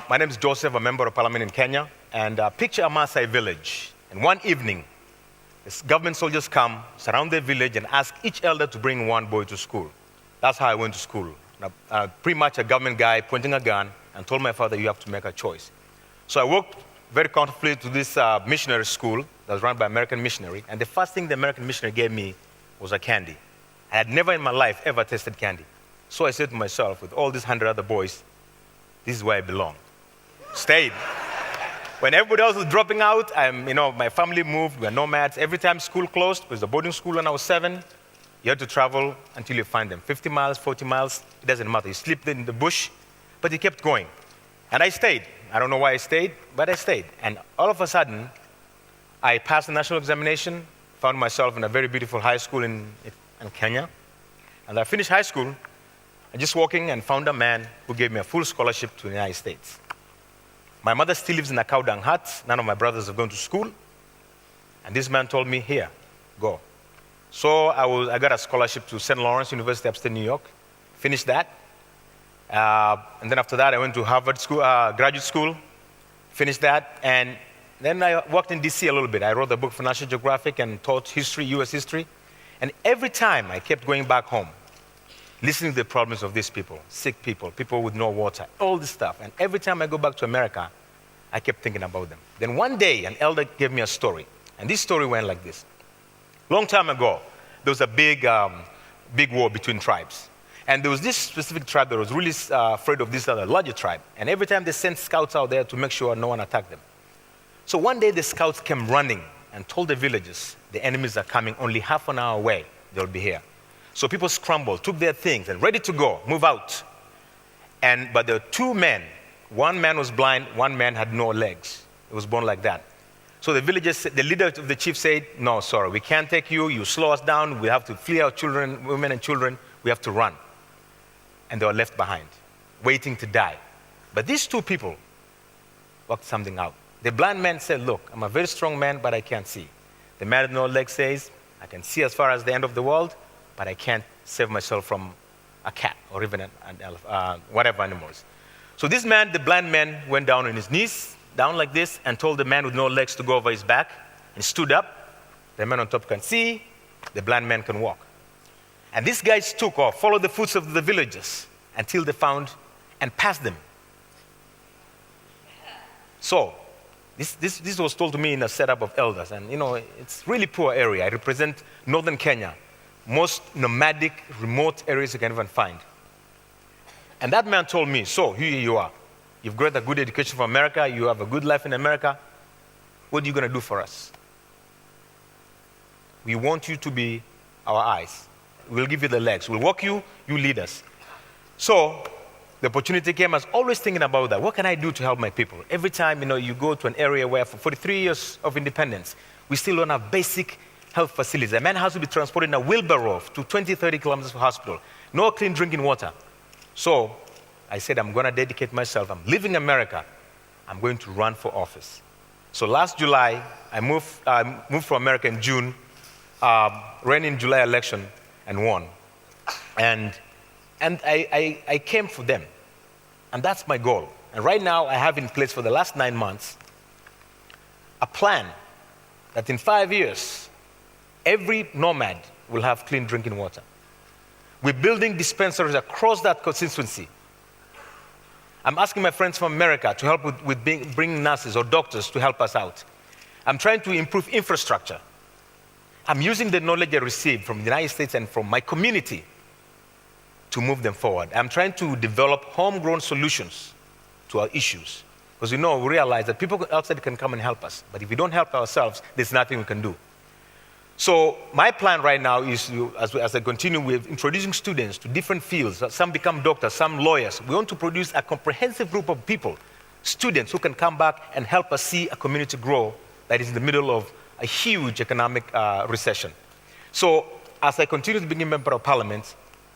My name is Joseph, a member of parliament in Kenya, and picture a Maasai village. And one evening, government soldiers come, surround the village, and ask each elder to bring one boy to school. That's how I went to school. Pretty much a government guy pointing a gun and told my father, you have to make a choice. So I walked very comfortably to this missionary school that was run by American missionary, and the first thing the American missionary gave me was a candy. I had never in my life ever tasted candy. So I said to myself, with all these 100 other boys, this is where I belong. Stayed. When everybody else was dropping out, my family moved, we were nomads. Every time school closed, it was a boarding school when I was 7, you had to travel until you find them. 50 miles, 40 miles, it doesn't matter. You sleep in the bush, but you kept going. And I stayed. I don't know why I stayed, but I stayed. And all of a sudden, I passed the national examination, found myself in a very beautiful high school in Kenya. And I finished high school, and just walking and found a man who gave me a full scholarship to the United States. My mother still lives in a cow dung hut. None of my brothers have gone to school. And this man told me, here, go. So I got a scholarship to St. Lawrence University, upstate New York. Finished that. And then after that, I went to Harvard school, graduate school. Finished that. And then I worked in DC a little bit. I wrote the book for National Geographic and taught history, US history. And every time I kept going back home, listening to the problems of these people, sick people, people with no water, all this stuff. And every time I go back to America, I kept thinking about them. Then one day, an elder gave me a story. And this story went like this. Long time ago, there was a big war between tribes. And there was this specific tribe that was really afraid of this other larger tribe. And every time they sent scouts out there to make sure no one attacked them. So one day, the scouts came running and told the villagers, the enemies are coming only half an hour away. They'll be here. So people scrambled, took their things, and ready to go, move out. But there were two men. One man was blind, one man had no legs. He was born like that. So the villagers, the leader of the chief said, no, sorry, we can't take you. You slow us down. We have to flee our children, women and children. We have to run. And they were left behind, waiting to die. But these two people worked something out. The blind man said, look, I'm a very strong man, but I can't see. The man with no legs says, I can see as far as the end of the world, but I can't save myself from a cat or even whatever animals. So this man, the blind man, went down on his knees, down like this, and told the man with no legs to go over his back, and stood up. The man on top can see, the blind man can walk. And these guys took off, followed the footsteps of the villagers until they found and passed them. So this was told to me in a setup of elders, and it's really poor area. I represent northern Kenya. Most nomadic, remote areas you can even find. And that man told me, so here you are. You've got a good education from America. You have a good life in America. What are you going to do for us? We want you to be our eyes. We'll give you the legs. We'll walk you, you lead us. So the opportunity came. I was always thinking about that. What can I do to help my people? Every time you go to an area where for 43 years of independence, we still don't have basic health facilities. A man has to be transported in a wheelbarrow to 20, 30 kilometers to hospital. No clean drinking water. So I said, I'm going to dedicate myself. I'm leaving America. I'm going to run for office. So last July, I moved from America in June, ran in July election and won. And I came for them. And that's my goal. And right now, I have in place for the last 9 months a plan that in 5 years, every nomad will have clean drinking water. We're building dispensaries across that constituency. I'm asking my friends from America to help with bringing nurses or doctors to help us out. I'm trying to improve infrastructure. I'm using the knowledge I received from the United States and from my community to move them forward. I'm trying to develop homegrown solutions to our issues. Because we realize that people outside can come and help us. But if we don't help ourselves, there's nothing we can do. So my plan right now is, as I continue with introducing students to different fields, some become doctors, some lawyers. We want to produce a comprehensive group of people, students who can come back and help us see a community grow that is in the middle of a huge economic recession. So as I continue to be a member of parliament,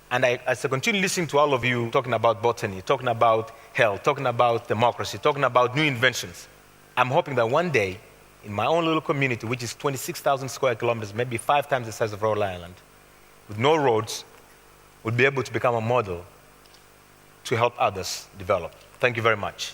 And as I continue listening to all of you talking about botany, talking about health, talking about democracy, talking about new inventions, I'm hoping that one day, in my own little community, which is 26,000 square kilometers, maybe 5 times the size of Rhode Island, with no roads, would be able to become a model to help others develop. Thank you very much.